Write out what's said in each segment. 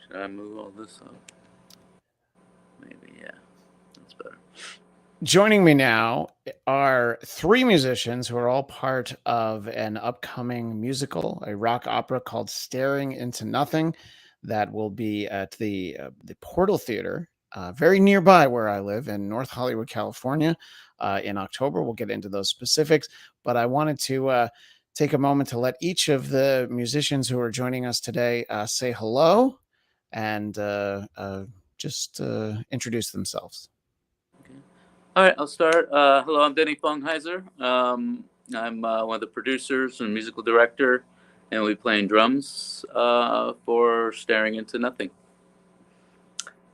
Should I move all this up? Maybe, yeah. That's better. Joining me now are three musicians who are all part of an upcoming musical, a rock opera called Staring Into Nothing, that will be at the Portal Theater, very nearby where I live in North Hollywood, California, in October. We'll get into those specifics, but I wanted to take a moment to let each of the musicians who are joining us today say hello and just introduce themselves. All right, I'll start. Hello, I'm Denny Fongheiser. I'm one of the producers and musical director, and we'll be playing drums for Staring Into Nothing.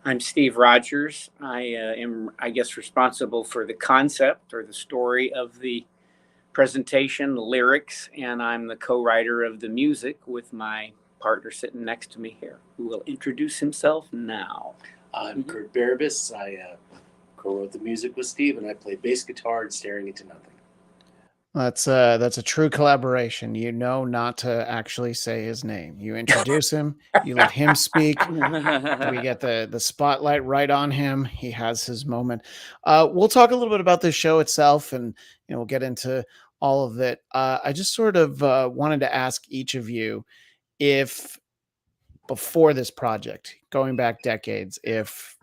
I'm Steve Rogers. I am, I guess, responsible for the concept or the story of the presentation, the lyrics, and I'm the co-writer of the music with my partner sitting next to me here, who will introduce himself now. I'm Kurt Barabas. I co-wrote the music with Steve, and I play bass guitar and Staring Into Nothing. That's a true collaboration. You know not to actually say his name. You introduce him, you let him speak. We get the spotlight right on him. He has his moment. We'll talk a little bit about the show itself, and we'll get into all of it. I just sort of wanted to ask each of you if before this project, going back decades, if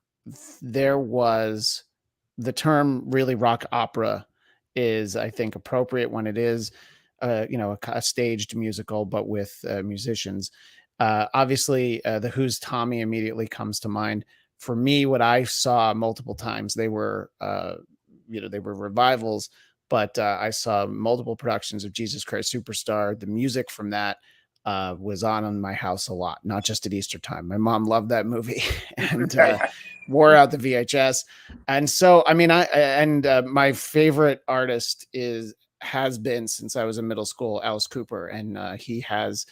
there was the term really rock opera is, I think, appropriate when it is, a staged musical, but with musicians. Obviously, The Who's Tommy immediately comes to mind. For me, what I saw multiple times, they were revivals, but I saw multiple productions of Jesus Christ Superstar. The music from that was on in my house a lot, not just at Easter time. My mom loved that movie and wore out the VHS. And so, I mean, my favorite artist has been since I was in middle school, Alice Cooper. And he has,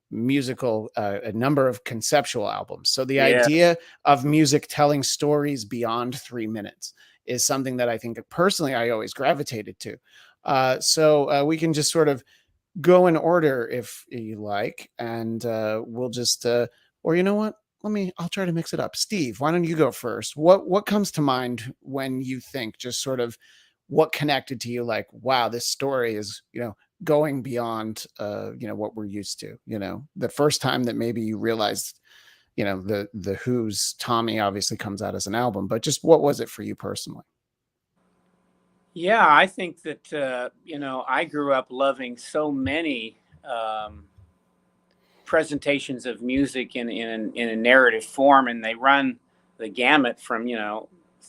musical, a number of conceptual albums. So the idea of music telling stories beyond 3 minutes is something that I think personally, I always gravitated to. So we can just sort of go in order if you like, and we'll just or you know what, I'll try to mix it up. Steve, why don't you go first? What comes to mind when you think just sort of what connected to you, like, wow, this story is going beyond what we're used to, the first time that maybe you realized the Who's Tommy obviously comes out as an album, but just what was it for you personally? Yeah, I think that, I grew up loving so many presentations of music in a narrative form, and they run the gamut from,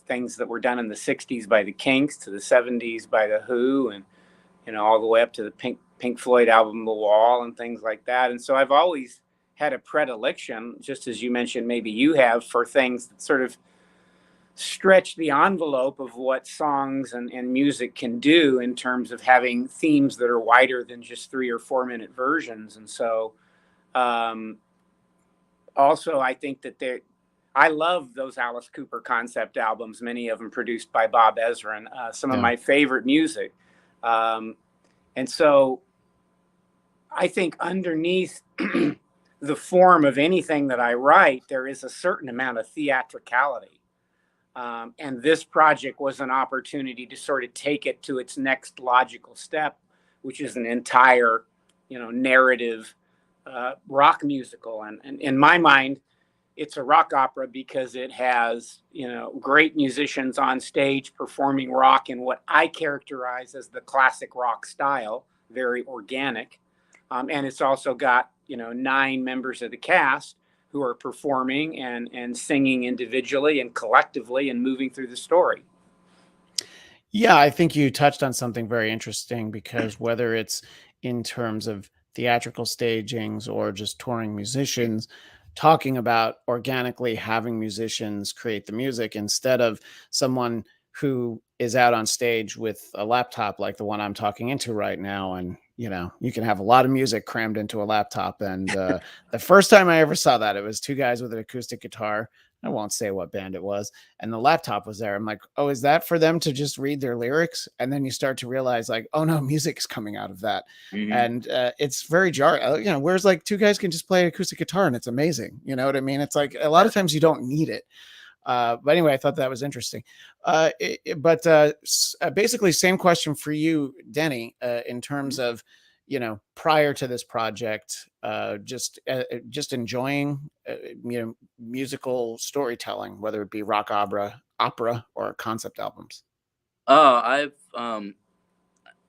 things that were done in the 60s by the Kinks to the 70s by the Who, and, all the way up to the Pink Floyd album, The Wall, and things like that. And so I've always had a predilection, just as you mentioned, maybe you have, for things that sort of stretch the envelope of what songs and music can do in terms of having themes that are wider than just 3 or 4 minute versions. And so also I think that I love those Alice Cooper concept albums, many of them produced by Bob Ezrin, some of my favorite music. And so I think underneath the form of anything that I write, there is a certain amount of theatricality. And this project was an opportunity to sort of take it to its next logical step, which is an entire, narrative rock musical. And in my mind, it's a rock opera because it has, great musicians on stage performing rock in what I characterize as the classic rock style, very organic. And it's also got, 9 members of the cast who are performing and singing individually and collectively and moving through the story. Yeah, I think you touched on something very interesting, because whether it's in terms of theatrical stagings or just touring musicians, talking about organically having musicians create the music instead of someone who is out on stage with a laptop like the one I'm talking into right now. And, you can have a lot of music crammed into a laptop. And the first time I ever saw that, it was 2 guys with an acoustic guitar. I won't say what band it was, and the laptop was there. I'm like, oh, is that for them to just read their lyrics? And then you start to realize, like, oh no, music's coming out of that, and it's very jarring. Whereas like two guys can just play acoustic guitar and it's amazing. You know what I mean? It's like a lot of times you don't need it. But anyway, I thought that was interesting. Basically, same question for you, Denny, in terms of, prior to this project, just enjoying, musical storytelling, whether it be rock opera, or concept albums. Oh,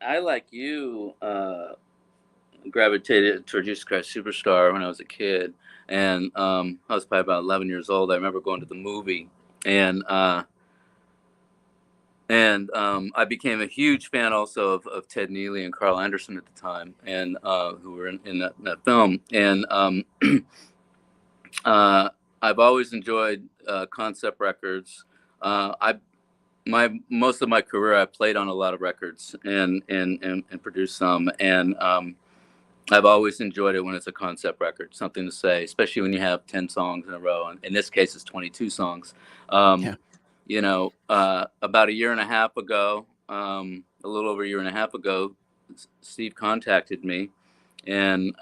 I like you gravitated toward Jesus Christ Superstar when I was a kid, and I was probably about 11 years old. I remember going to the movie, and I became a huge fan also of Ted Neely and Carl Anderson at the time, and who were in that film. And I've always enjoyed concept records. Most of my career, I played on a lot of records and produced some, and I've always enjoyed it when it's a concept record, something to say, especially when you have 10 songs in a row. And in this case, it's 22 songs. About a year and a half ago, a little over a year and a half ago, Steve contacted me and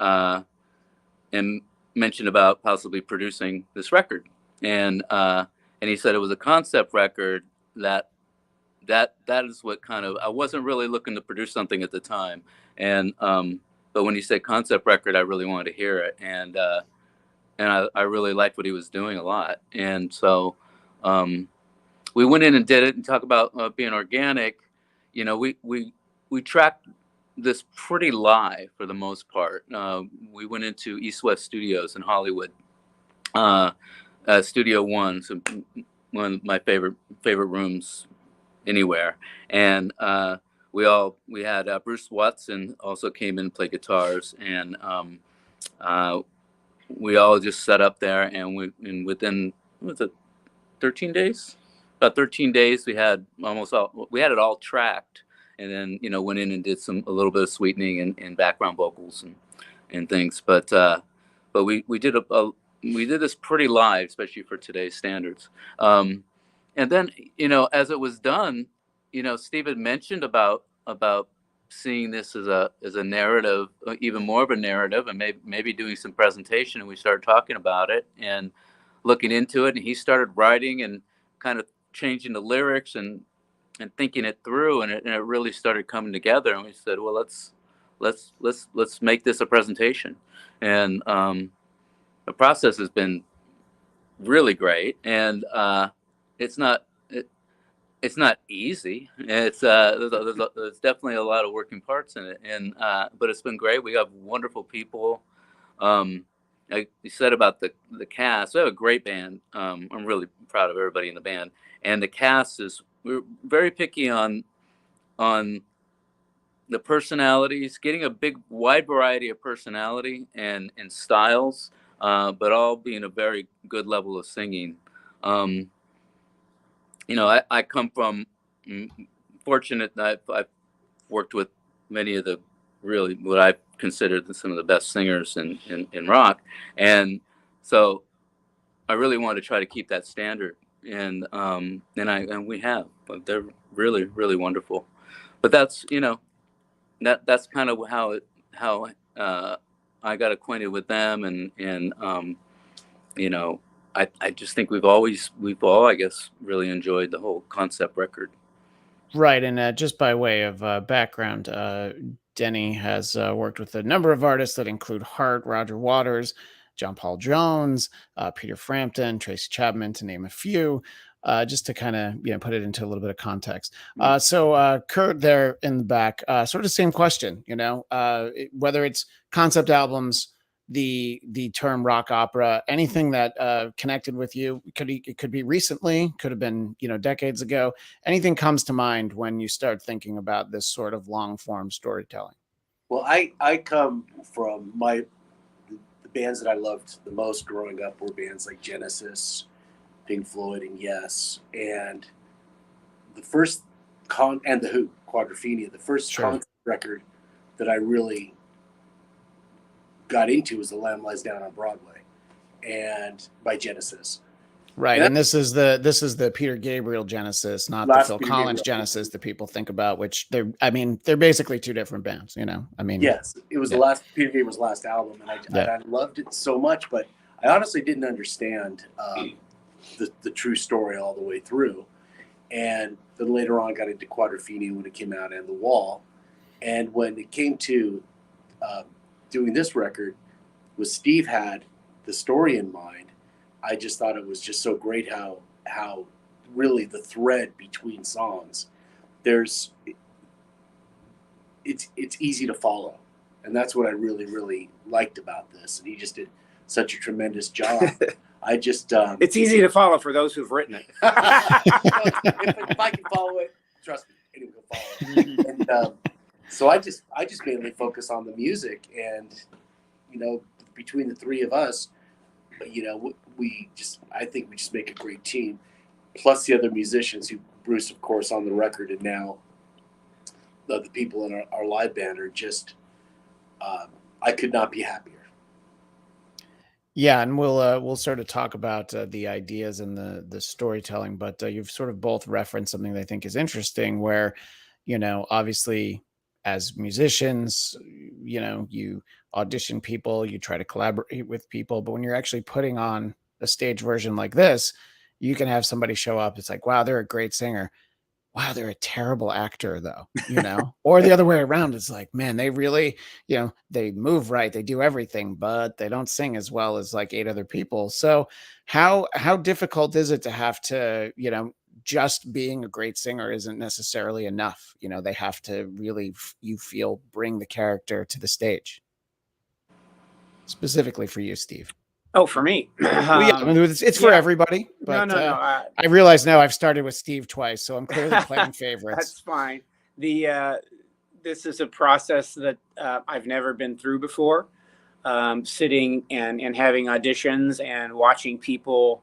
mentioned about possibly producing this record. And he said it was a concept record that is what kind of, I wasn't really looking to produce something at the time. And, but when he said concept record, I really wanted to hear it, and I really liked what he was doing a lot, and so we went in and did it. And talk about being organic, we tracked this pretty live for the most part. We went into East West Studios in Hollywood, Studio One, so one of my favorite rooms anywhere, and we had Bruce Watson also came in and played guitars, and we all just set up there, and within, what was it, 13 days? About 13 days, we had it all tracked, and then went in and did a little bit of sweetening and background vocals and things, but we did this pretty live, especially for today's standards, and then as it was done. Steve had mentioned about seeing this as a narrative, even more of a narrative, and maybe doing some presentation. And we started talking about it and looking into it. And he started writing and kind of changing the lyrics and thinking it through. And it really started coming together. And we said, well, let's make this a presentation. And the process has been really great. And it's not easy. It's there's definitely a lot of working parts in it, and but it's been great. We have wonderful people. Like you said about the cast, we have a great band. I'm really proud of everybody in the band, and the cast we're very picky on the personalities, getting a big wide variety of personality and styles, but all being a very good level of singing. I come from fortunate that I've worked with many of the really what I consider some of the best singers in rock, and so I really want to try to keep that standard, and we have, but they're really, really wonderful. But that's that's kind of how I got acquainted with them, and I just think we've all, I guess, really enjoyed the whole concept record. Right. And just by way of background, Denny has worked with a number of artists that include Hart, Roger Waters, John Paul Jones, Peter Frampton, Tracy Chapman, to name a few, just to kind of put it into a little bit of context. So Kurt there in the back, sort of same question, whether it's concept albums, the term rock opera, anything that connected with you. It could be recently, could have been decades ago. Anything comes to mind when you start thinking about this sort of long form storytelling? Well, I come from the bands that I loved the most growing up were bands like Genesis, Pink Floyd, and Yes, and the first and the Who, Quadrophenia. The first concept record that I really got into was The Lamb Lies Down on Broadway, and by Genesis, Right, And and this is the Peter Gabriel Genesis, not the last Phil Peter Collins Gabriel. Genesis that people think about. Which they're basically two different bands. You know, I mean, Yes, it was yeah. the last Peter Gabriel's last album, and Yeah. I loved it so much, but I honestly didn't understand the true story all the way through. And then later on, I got into Quadrophenia when it came out, and The Wall. And when it came to doing this record, with Steve had the story in mind, I just thought it was just so great how really the thread between songs, it's easy to follow, and that's what I really liked about this. And he just did such a tremendous job. I just It's easy to follow for those who've written it. if I can follow it, trust me, anyone can follow it. And so I just mainly focus on the music, and between the three of us, I think we just make a great team. Plus the other musicians, who Bruce, of course, on the record, and now the people in our live band are just. I could not be happier. Yeah, and we'll sort of talk about the ideas and the storytelling, but you've sort of both referenced something that I think is interesting, where obviously as musicians, you audition people, you try to collaborate with people, but when you're actually putting on a stage version like this, you can have somebody show up. It's like, wow, they're a great singer. Wow, they're a terrible actor, though, or the other way around. It's like, man, they really, they move right, they do everything, but they don't sing as well as like 8 other people. So how difficult is it to have to, just being a great singer isn't necessarily enough. They have to really, you feel, bring the character to the stage. Specifically for you, Steve. Oh, for me. Well, yeah, I mean, it's for everybody. But No. I realize now I've started with Steve twice, so I'm clearly playing favorites. That's fine. This is a process that I've never been through before. Sitting and having auditions and watching people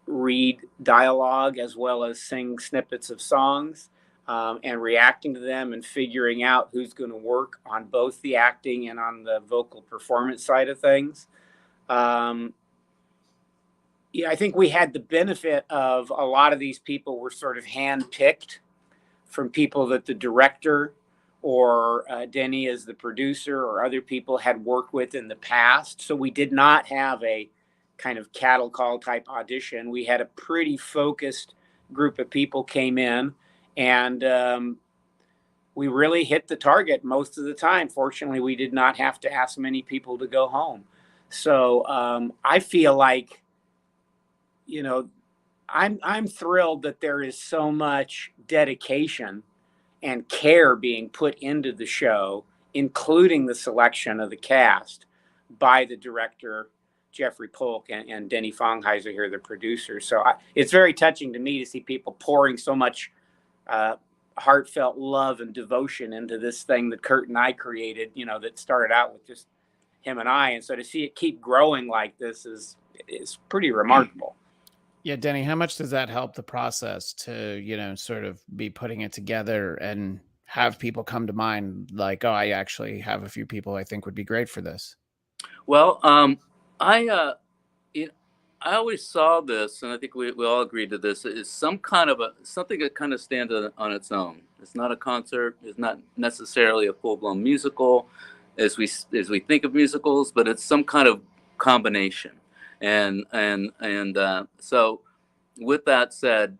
read dialogue as well as sing snippets of songs, and reacting to them and figuring out who's going to work on both the acting and on the vocal performance side of things. I think we had the benefit of a lot of these people were sort of handpicked from people that the director or Denny as the producer or other people had worked with in the past. So we did not have a kind of cattle call type audition. We had a pretty focused group of people came in, and we really hit the target most of the time. Fortunately, we did not have to ask many people to go home. So I feel like, I'm thrilled that there is so much dedication and care being put into the show, including the selection of the cast by the director, Jeffrey Polk, and Denny Fongheiser here, the producer. So it's very touching to me to see people pouring so much heartfelt love and devotion into this thing that Kurt and I created, that started out with just him and I. And so to see it keep growing like this is pretty remarkable. Yeah, Denny, how much does that help the process to, sort of be putting it together and have people come to mind like, oh, I actually have a few people I think would be great for this? Well, I always saw this, and I think we all agreed to this, is some kind of something that kind of stands on its own. It's not a concert. It's not necessarily a full-blown musical as we think of musicals, but it's some kind of combination. And so with that said,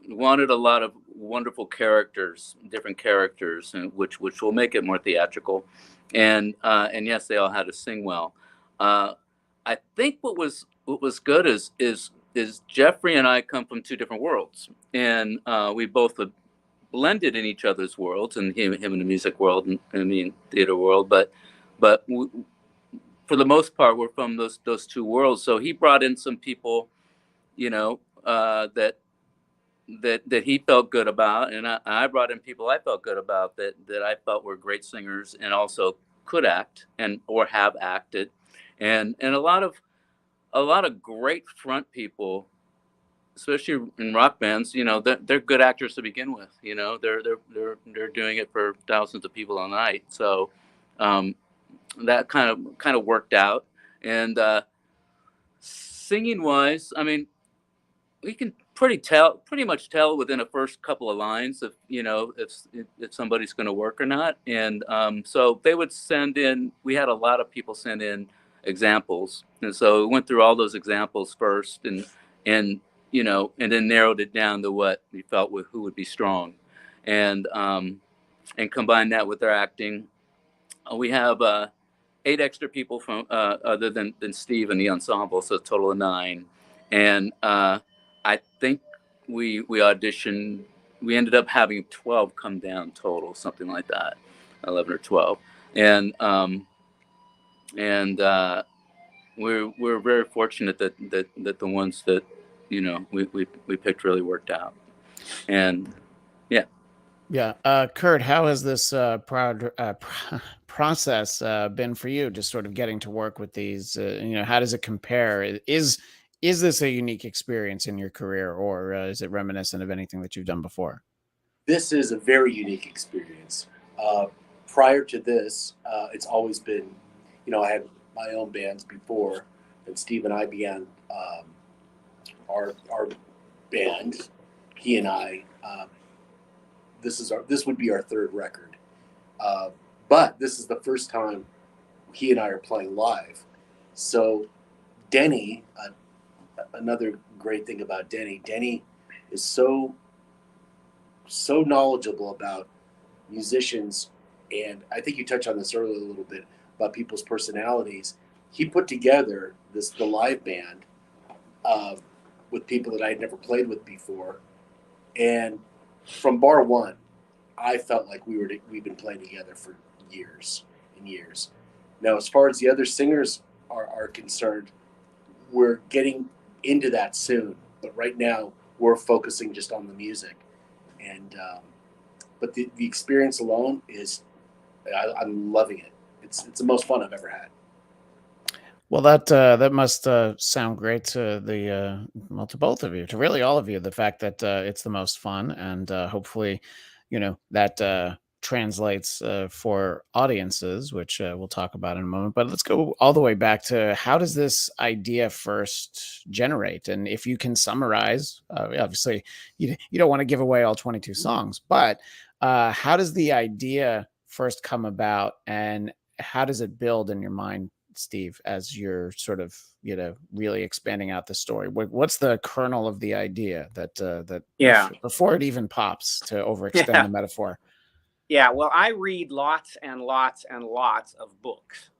wanted a lot of wonderful characters, different characters, and which will make it more theatrical. And yes, they all had to sing well. I think what was good is Jeffrey and I come from 2 different worlds, and we both blended in each other's worlds, and him in the music world and me in theater world. But for the most part, we're from those 2 worlds. So he brought in some people, that he felt good about, and I brought in people I felt good about that I felt were great singers and also could act or have acted, and a lot of great front people, especially in rock bands. They're good actors to begin with. They're doing it for thousands of people a night. So that kind of worked out, and singing wise, I mean, we can pretty much tell within the first couple of lines if if somebody's going to work or not. And so they would send in. We had a lot of people send in examples, and so we went through all those examples first, and and then narrowed it down to what we felt who would be strong, and combined that with their acting. We have 8 extra people from other than Steve and the ensemble, so a total of 9, and I think we auditioned. We ended up having 12 come down total, something like that, 11 or 12, and we're very fortunate that the ones that we picked really worked out, and yeah. Yeah. Kurt, how has this process been for you? Just sort of getting to work with these, how does it compare? Is this a unique experience in your career, or is it reminiscent of anything that you've done before? This is a very unique experience. Prior to this, it's always been, I had my own bands before, and Steve and I began our band. He and I. This would be our 3rd record, but this is the first time he and I are playing live. So, Denny, another great thing about Denny is so knowledgeable about musicians, and I think you touched on this earlier a little bit about people's personalities. He put together the live band with people that I had never played with before, and from bar one, I felt like we've been playing together for years and years. Now, as far as the other singers are concerned, we're getting into that soon. But right now, we're focusing just on the music. And but the experience alone is, I'm loving it. It's the most fun I've ever had. Well, that must sound great to to both of you, to really all of you. The fact that it's the most fun, and hopefully, that translates for audiences, which we'll talk about in a moment. But let's go all the way back to, how does this idea first generate? And if you can summarize, obviously, you don't want to give away all 22 songs, but how does the idea first come about, and how does it build in your mind, Steve, as you're sort of really expanding out the story? What's the kernel of the idea that before it even pops, to overextend the metaphor? Yeah, well, I read lots and lots and lots of books,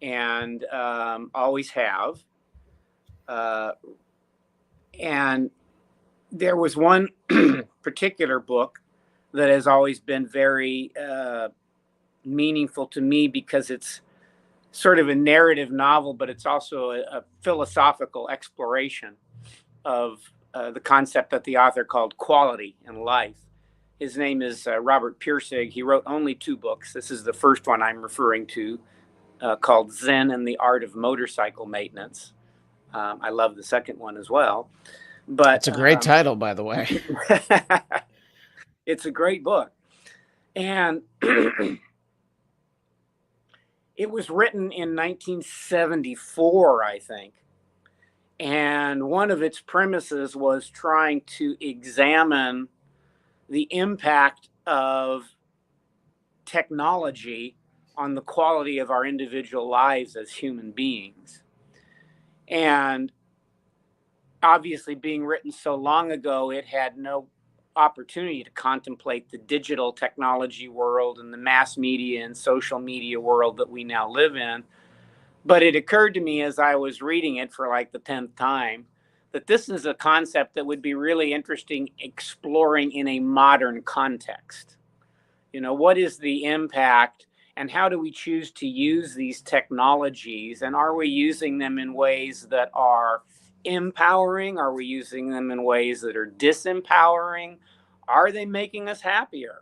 and always have. And there was one particular book that has always been very meaningful to me, because it's sort of a narrative novel, but it's also a philosophical exploration of the concept that the author called quality in life. His name is Robert Pirsig. He wrote only 2 books. This is the first one I'm referring to, called Zen and the Art of Motorcycle Maintenance. I love the second one as well. But it's a great title, by the way. It's a great book. And it was written in 1974, I think. And one of its premises was trying to examine the impact of technology on the quality of our individual lives as human beings. And obviously, being written so long ago, it had no opportunity to contemplate the digital technology world and the mass media and social media world that we now live in. But it occurred to me as I was reading it for like the 10th time that this is a concept that would be really interesting exploring in a modern context. What is the impact, and how do we choose to use these technologies? And are we using them in ways that are empowering? Are we using them in ways that are disempowering? Are they making us happier?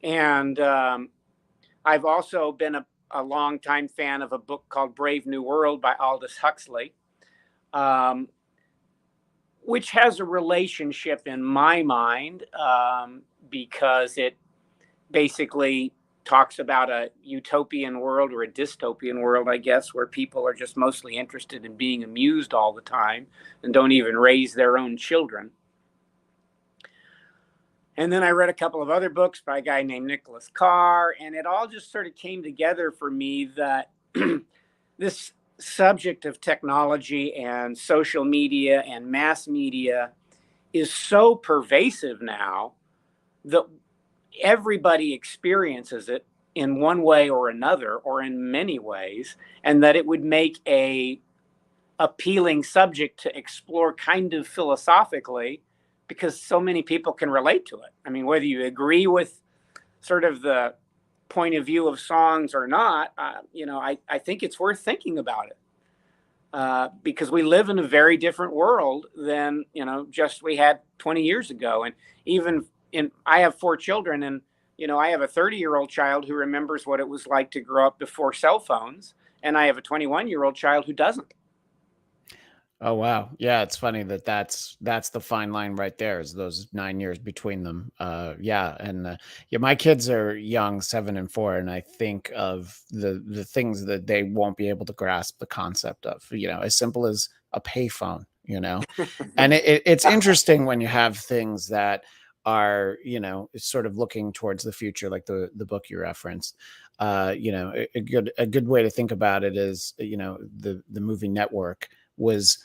And I've also been a longtime fan of a book called Brave New World by Aldous Huxley, which has a relationship in my mind, because it basically talks about a utopian world or a dystopian world, I guess, where people are just mostly interested in being amused all the time and don't even raise their own children. And then I read a couple of other books by a guy named Nicholas Carr, and it all just sort of came together for me that this subject of technology and social media and mass media is so pervasive now that everybody experiences it in one way or another, or in many ways, and that it would make a appealing subject to explore kind of philosophically, because so many people can relate to it. I mean, whether you agree with sort of the point of view of songs or not, I think it's worth thinking about it, because we live in a very different world than, just we had 20 years ago. And even I have 4 children, and, I have a 30-year-old child who remembers what it was like to grow up before cell phones. And I have a 21-year-old child who doesn't. Oh, wow. Yeah, it's funny that's the fine line right there, is those 9 years between them. Yeah. And yeah, my kids are young, 7 and 4, and I think of the things that they won't be able to grasp the concept of, as simple as a payphone, and it's interesting when you have things that are, sort of looking towards the future, like the book you referenced. A good way to think about it is, the movie Network was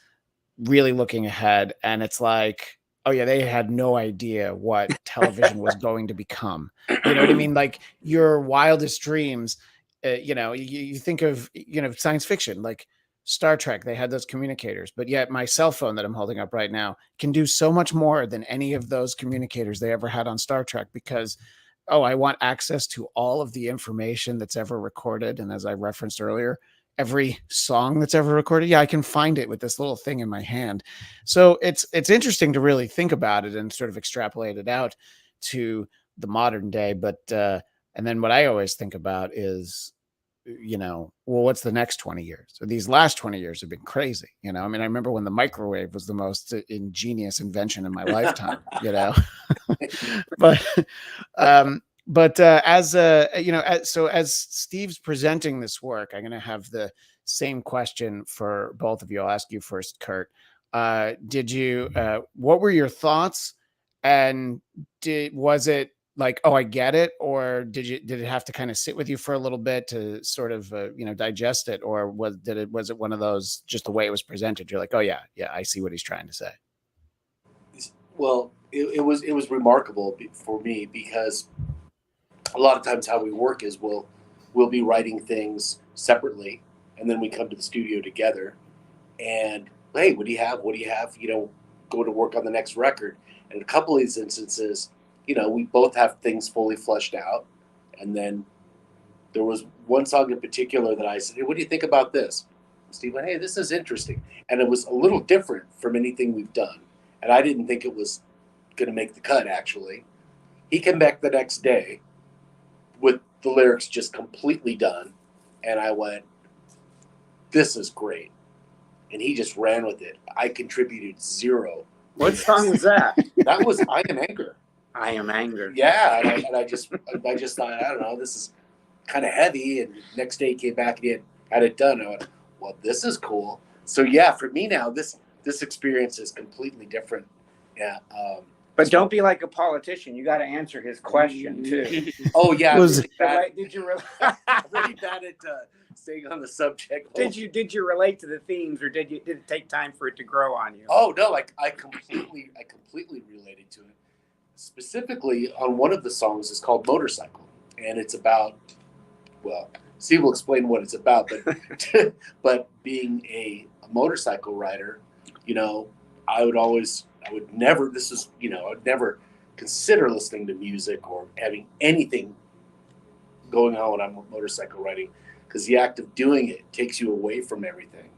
really looking ahead, and it's like, oh yeah, they had no idea what television was going to become. You know what I mean? Like, your wildest dreams, you think of, science fiction, like Star Trek, they had those communicators, but yet my cell phone that I'm holding up right now can do so much more than any of those communicators they ever had on Star Trek, because I want access to all of the information that's ever recorded. And as I referenced earlier, every song that's ever recorded, I can find it with this little thing in my hand. So it's interesting to really think about it and sort of extrapolate it out to the modern day. But and then what I always think about is, well, what's the next 20 years? So these last 20 years have been crazy. I mean, I remember when the microwave was the most ingenious invention in my lifetime, but as Steve's presenting this work, I'm going to have the same question for both of you. I'll ask you first, Kurt. What were your thoughts? And was it like, oh, I get it? Or did it have to kind of sit with you for a little bit to sort of, digest it? Or was it one of those, just the way it was presented, you're like, oh yeah, I see what he's trying to say? Well, it was remarkable for me, because a lot of times how we work is we'll be writing things separately, and then we come to the studio together, and hey, what do you have? Go to work on the next record. And a couple of these instances, we both have things fully fleshed out. And then there was one song in particular that I said, hey, what do you think about this? Steve went, hey, this is interesting. And it was a little different from anything we've done. And I didn't think it was going to make the cut, actually. He came back the next day with the lyrics just completely done. And I went, this is great. And he just ran with it. I contributed 0. What song was that? That was I Am Anger. I Am Anger. Yeah. And I just thought, I don't know, this is kind of heavy. And next day he came back and he had it done. I went, well, this is cool. So yeah, for me now, this experience is completely different. Yeah. But don't be like a politician. You got to answer his question too. Oh yeah. Did you really bad at staying on the subject? Did you relate to the themes, or did it take time for it to grow on you? Oh no, I completely related to it. Specifically on one of the songs is called Motorcycle, and it's about, well, Steve will explain what it's about, but but being a motorcycle rider, I would never consider listening to music or having anything going on when I'm motorcycle riding, because the act of doing it takes you away from everything.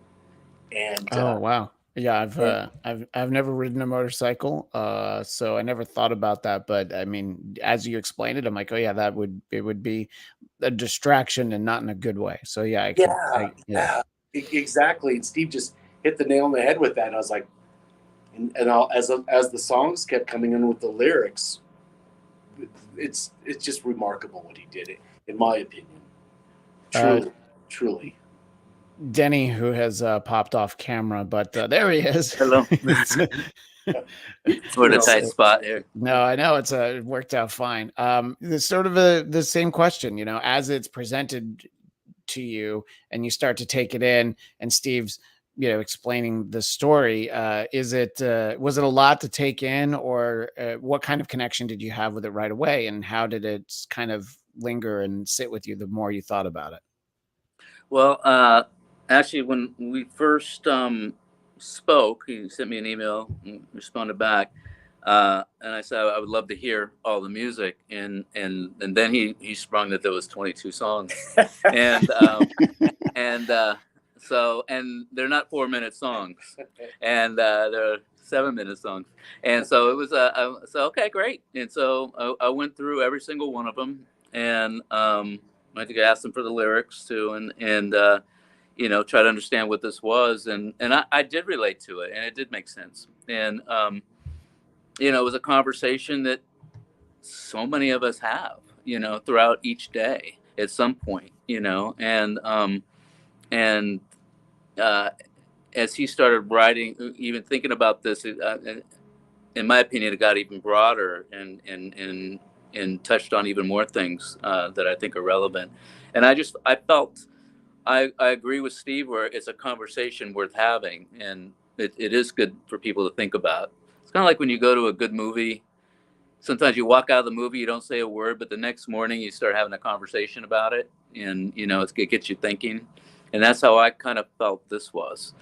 And oh wow, yeah, I've never ridden a motorcycle, so I never thought about that. But I mean, as you explained it, I'm like, oh yeah, it would be a distraction, and not in a good way. So yeah, exactly. And Steve just hit the nail on the head with that. And I was like, as the songs kept coming in with the lyrics, it's just remarkable what he did. in my opinion. Truly. Denny, who has popped off camera, but there he is. Hello. We're in a tight spot here. No, I know it worked out fine. It's sort of the same question, you know, as it's presented to you and you start to take it in, and Steve's, you know, explaining the story. Was it a lot to take in, or what kind of connection did you have with it right away, and how did it kind of linger and sit with you the more you thought about it? Well, actually, when we first spoke, he sent me an email and responded back. And I said I would love to hear all the music, and then he sprung that there was 22 songs, and so they're not 4-minute songs, and they're 7-minute songs, and so it was so okay, great, and so I went through every single one of them, and I think I asked them for the lyrics too, and you know, try to understand what this was, and I did relate to it, and it did make sense, and you know, it was a conversation that so many of us have, you know, throughout each day at some point, you know, and as he started writing, even thinking about this, in my opinion, it got even broader and touched on even more things that I think are relevant. And I felt I agree with Steve where it's a conversation worth having, and it is good for people to think about. It's kind of like when you go to a good movie. Sometimes you walk out of the movie, you don't say a word, but the next morning you start having a conversation about it, and you know it gets you thinking. And that's how I kind of felt this was.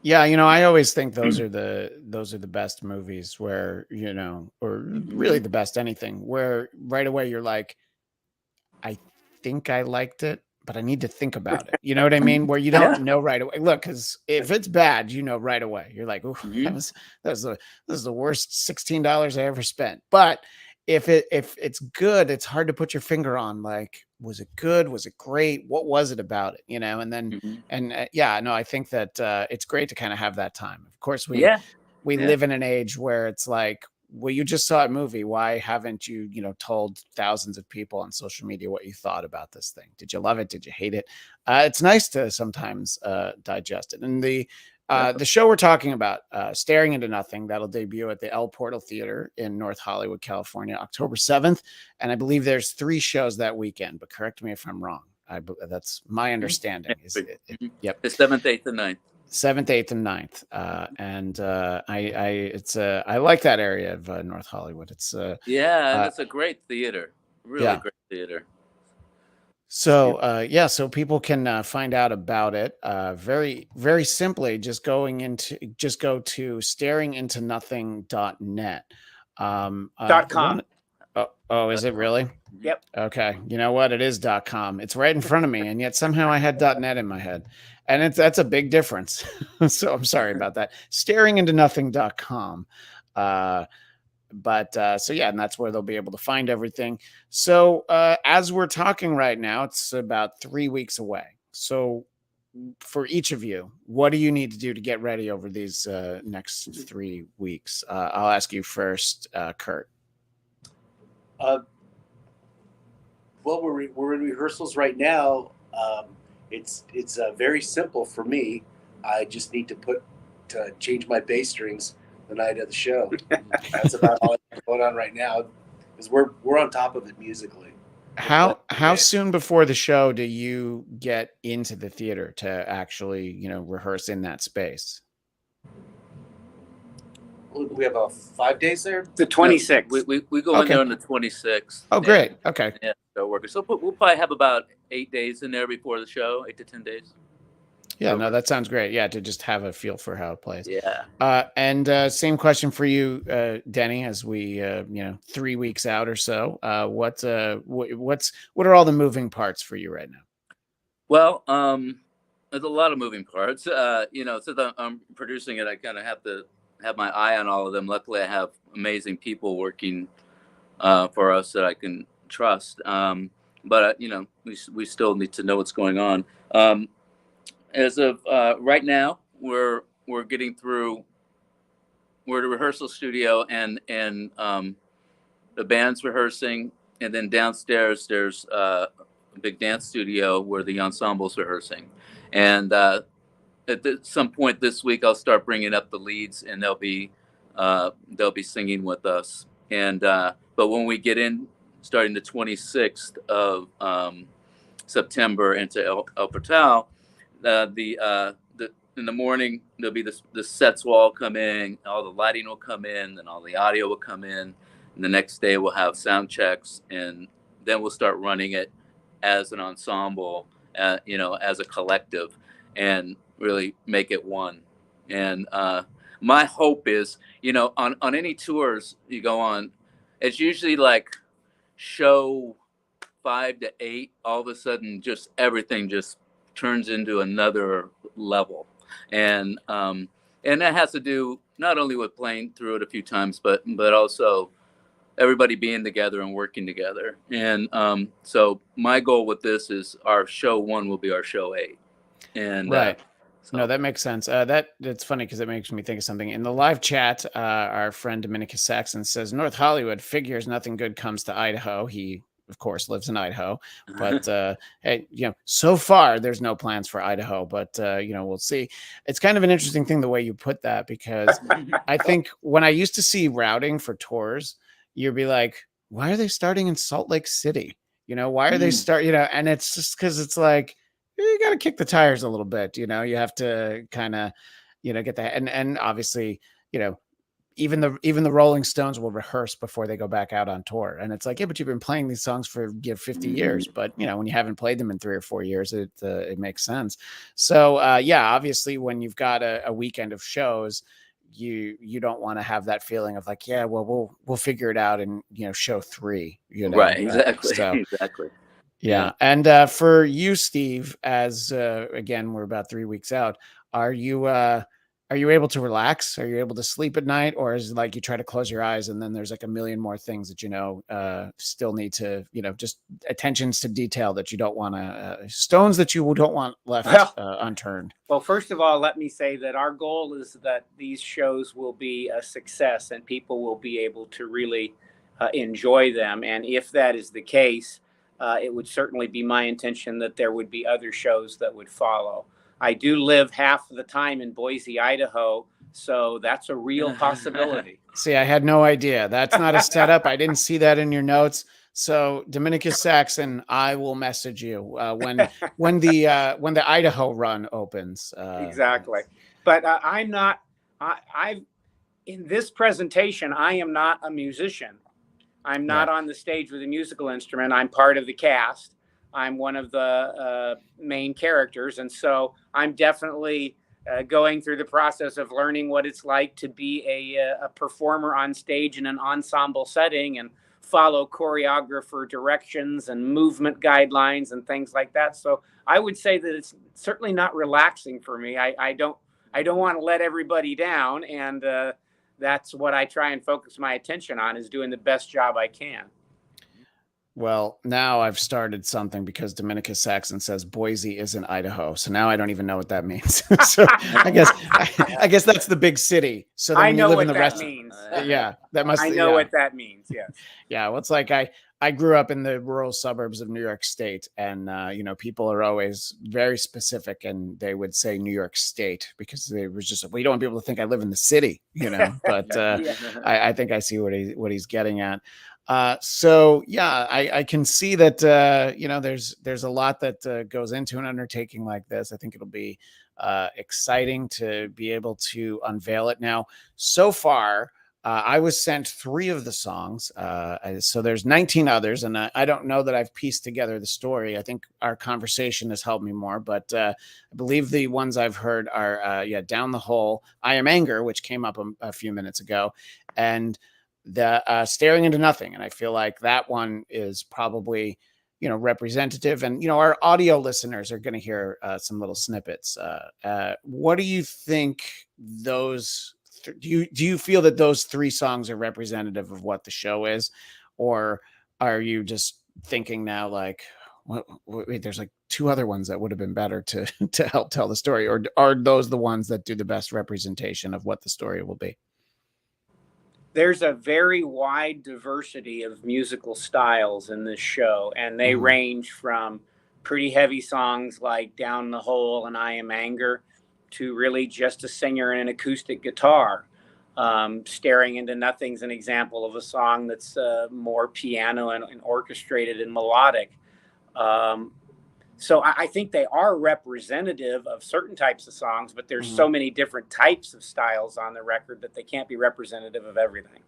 Yeah, you know, I always think those are the best movies where, you know, or really the best anything, where right away you're like, I think I liked it, but I need to think about it. You know what I mean? Where you don't know right away. Look, because if it's bad, you know right away. You're like, "Ooh, this is the worst $16 I ever spent." But if it's good, it's hard to put your finger on. Like, was it good? Was it great? What was it about it? You know? And then yeah, no, I think that it's great to kind of have that time. Of course, we live in an age where it's like, well, you just saw a movie. Why haven't you, you know, told thousands of people on social media what you thought about this thing? Did you love it? Did you hate it? It's nice to sometimes digest it. And the show we're talking about, Staring Into Nothing, that'll debut at the El Portal Theater in North Hollywood, California, October 7th. And I believe there's 3 shows that weekend, but correct me if I'm wrong. That's my understanding. Yep. The 7th, 8th, and 9th. 7th, 8th, and 9th. I like that area of North Hollywood. It's it's a great theater, really great theater. So so people can find out about it very, very simply. Just go to staringintonothing.net. .com. Oh, is it really? Yep. Okay. You know what? It is .com. It's right in front of me, and yet somehow I had .net in my head, and that's a big difference. So I'm sorry about that. Staringintonothing.com. So yeah, and that's where they'll be able to find everything. So as we're talking right now, it's about 3 weeks away. So for each of you, what do you need to do to get ready over these next 3 weeks? I'll ask you first, Kurt. Well, we're in rehearsals right now. It's very simple for me. I just need to change my bass strings the night of the show. That's about all that's going on right now, because we're on top of it musically. How soon before the show do you get into the theater to actually, you know, rehearse in that space? We have 5 days there. The 26th. We go in there on the 26th. Oh, great. Okay. Yeah, so we'll probably have about 8 days in there before the show, 8 to 10 days. Yeah, no, that sounds great. Yeah, to just have a feel for how it plays. Yeah. And same question for you, Denny, as we 3 weeks out or so. What are all the moving parts for you right now? Well, there's a lot of moving parts. Since I'm producing it, I kind of have to have my eye on all of them. Luckily, I have amazing people working for us that I can trust. But we still need to know what's going on. As of right now, we're getting through. We're at a rehearsal studio, and the band's rehearsing, and then downstairs there's a big dance studio where the ensemble's rehearsing, and at some point this week I'll start bringing up the leads, and they'll be singing with us. And but when we get in, starting the 26th of September into El Portal, the in the morning there'll be the sets will all come in, all the lighting will come in, and all the audio will come in. And the next day we'll have sound checks, and then we'll start running it as an ensemble, as a collective, and really make it one. And my hope is, on any tours you go on, it's usually like show 5 to 8, all of a sudden just everything just turns into another level. And that has to do not only with playing through it a few times, but also everybody being together and working together. And so my goal with this is our show 1 will be our show 8. And right. No, that makes sense. That's funny because it makes me think of something. In the live chat, our friend Dominicus Saxon says, North Hollywood figures nothing good comes to Idaho. He, of course, lives in Idaho. But, hey, so far there's no plans for Idaho. But, we'll see. It's kind of an interesting thing the way you put that, because I think when I used to see routing for tours, you'd be like, why are they starting in Salt Lake City? Why are they and it's just because it's like, you got to kick the tires a little bit, you have to kind of, get that. And obviously, even the Rolling Stones will rehearse before they go back out on tour. And it's like, yeah, but you've been playing these songs for 50 years, but when you haven't played them in 3 or 4 years, it makes sense. So obviously when you've got a weekend of shows, you don't want to have that feeling of like, yeah, well, we'll figure it out in, show 3, right. Exactly. So, exactly. Yeah. And for you, Steve, as again, we're about 3 weeks out, are you able to relax? Are you able to sleep at night? Or is it like you try to close your eyes and then there's like a million more things that, still need to, just attentions to detail that you don't want to, stones that you don't want left unturned? Well, first of all, let me say that our goal is that these shows will be a success and people will be able to really enjoy them. And if that is the case, it would certainly be my intention that there would be other shows that would follow. I do live half of the time in Boise, Idaho, so that's a real possibility. See, I had no idea. That's not a setup. I didn't see that in your notes. So, Dominicus Saxon, I will message you when the Idaho run opens. Exactly, but I'm not. I've in this presentation, I am not a musician. I'm not on the stage with a musical instrument. I'm part of the cast. I'm one of the main characters. And so I'm definitely going through the process of learning what it's like to be a performer on stage in an ensemble setting and follow choreographer directions and movement guidelines and things like that. So I would say that it's certainly not relaxing for me. I don't want to let everybody down. And that's what I try and focus my attention on, is doing the best job I can. Well, now I've started something because Dominicus Saxon says Boise isn't Idaho. So now I don't even know what that means. So I guess that's the big city. So then I know what that means. That must. I know what that means. Yes. Yeah. Well, it's like I grew up in the rural suburbs of New York State, and people are always very specific, and they would say New York State because they was just, well, you don't want people to think I live in the city, But I think I see what he's getting at. So I can see that there's a lot that goes into an undertaking like this. I think it'll be exciting to be able to unveil it. Now, so far, I was sent 3 of the songs. So there's 19 others, and I don't know that I've pieced together the story. I think our conversation has helped me more, but I believe the ones I've heard are Down the Hole, I Am Anger, which came up a few minutes ago, and the Staring Into Nothing. And I feel like that one is probably, representative, and, our audio listeners are going to hear some little snippets. What do you think those, do you feel that those 3 songs are representative of what the show is? Or are you just thinking now like, wait, there's like 2 other ones that would have been better to help tell the story? Or are those the ones that do the best representation of what the story will be? There's a very wide diversity of musical styles in this show, and they range from pretty heavy songs like Down the Hole and I Am Anger to really just a singer and an acoustic guitar. Staring Into Nothing's an example of a song that's more piano and orchestrated and melodic. So I think they are representative of certain types of songs, but there's so many different types of styles on the record that they can't be representative of everything.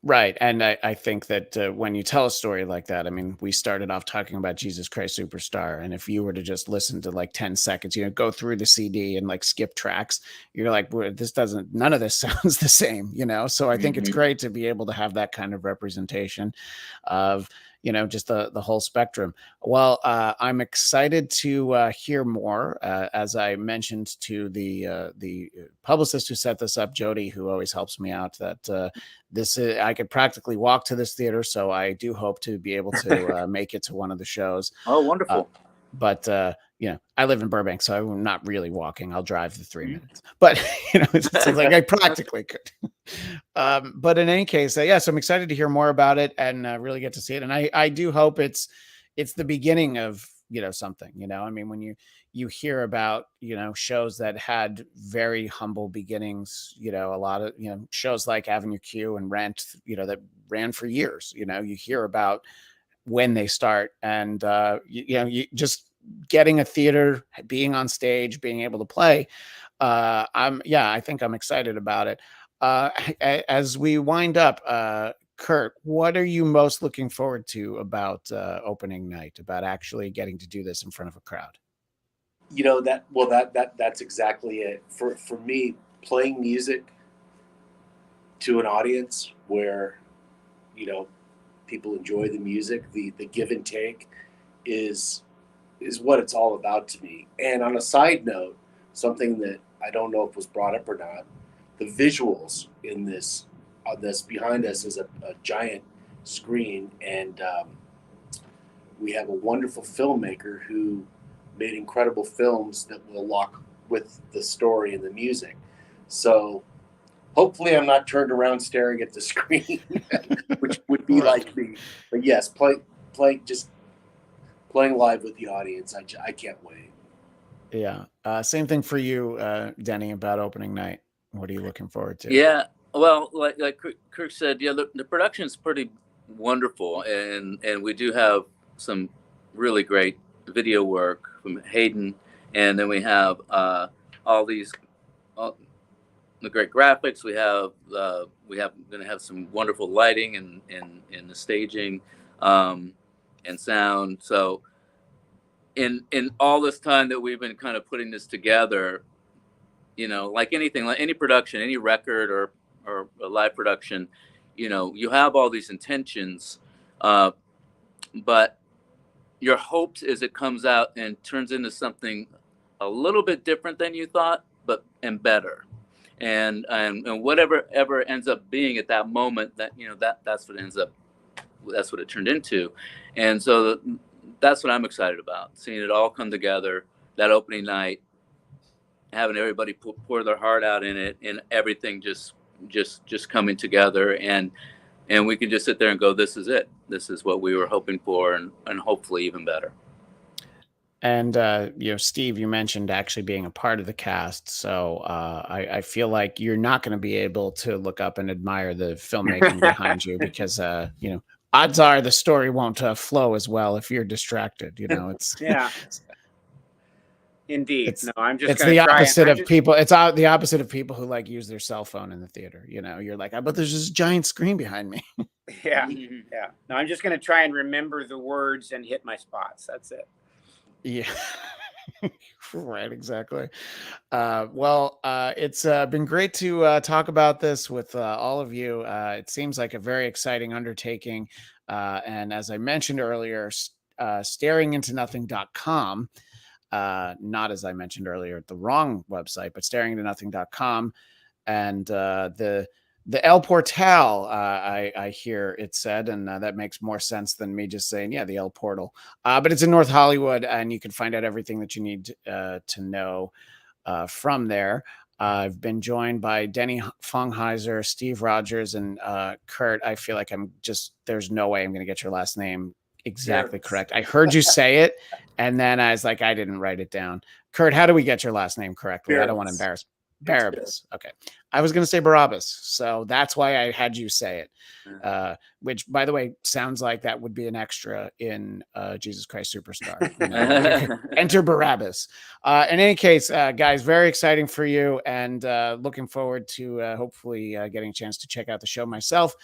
Right. And I think that when you tell a story like that, I mean, we started off talking about Jesus Christ Superstar. And if you were to just listen to like 10 seconds, go through the CD and like skip tracks, you're like, well, none of this sounds the same, So I think it's great to be able to have that kind of representation of, just the whole spectrum. Well, I'm excited to hear more. As I mentioned to the publicist who set this up, Jody, who always helps me out, that I could practically walk to this theater, so I do hope to be able to make it to one of the shows. Oh, wonderful! But I live in Burbank, so I'm not really walking. I'll drive the 3 minutes, but it's like I practically could. But in any case, so I'm excited to hear more about it and really get to see it. And I do hope it's the beginning of something. I mean, when you hear about shows that had very humble beginnings, a lot of shows like Avenue Q and Rent, that ran for years. You hear about when they start, and you just getting a theater, being on stage, being able to play. I think I'm excited about it. As we wind up, Kurt, what are you most looking forward to about opening night, about actually getting to do this in front of a crowd? That's exactly it. For me, playing music to an audience where, people enjoy the music, the give and take is what it's all about to me. And on a side note, something that I don't know if was brought up or not, the visuals in this behind us is a giant screen, and we have a wonderful filmmaker who made incredible films that will lock with the story and the music. So hopefully I'm not turned around staring at the screen, which would be like me. But yes, just playing live with the audience. I can't wait. Yeah. Same thing for you, Denny, about opening night. What are you looking forward to? Yeah. Well, like Kirk said, the production is pretty wonderful, and we do have some really great video work from Hayden, and then we have all the great graphics. We have going to have some wonderful lighting and the staging and sound. So in all this time that we've been kind of putting this together, like anything, like any production, any record or a live production, you have all these intentions, but your hopes is it comes out and turns into something a little bit different than you thought, and better. And whatever ever ends up being at that moment, that's what it turned into. And so that's what I'm excited about, seeing it all come together that opening night, having everybody pour their heart out in it, and everything just coming together, and we can just sit there and go, this is it. This is what we were hoping for, and hopefully even better. And Steve, you mentioned actually being a part of the cast, so I feel like you're not going to be able to look up and admire the filmmaking behind you, because odds are the story won't flow as well if you're distracted. It's yeah. Indeed. I'm just. It's the opposite of people. It's the opposite of people who like use their cell phone in the theater. You're like, but there's this giant screen behind me. Yeah. No, I'm just going to try and remember the words and hit my spots. That's it. Yeah. Right. Exactly. Well, it's been great to talk about this with all of you. It seems like a very exciting undertaking. And as I mentioned earlier, staringintonothing.com. Not, as I mentioned earlier, the wrong website, but staringintonothing.com, and the El Portal, I hear it said, and that makes more sense than me just saying, the El Portal. But it's in North Hollywood, and you can find out everything that you need to know from there. I've been joined by Denny Fongheiser, Steve Rogers, and Kurt. I feel like there's no way I'm going to get your last name exactly correct. I heard you say it, and then I was like, I didn't write it down. Kurt, how do we get your last name correctly? I don't want to embarrass. Barabas. Okay. I was going to say Barabas, so that's why I had you say it. Which, by the way, sounds like that would be an extra in Jesus Christ Superstar. You know? Enter Barabbas. In any case, guys, very exciting for you, and looking forward to hopefully getting a chance to check out the show myself.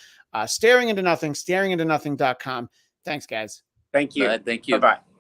Staring into Nothing, staringintenothing.com. Thanks, guys. Thank you. Thank you. Bye-bye.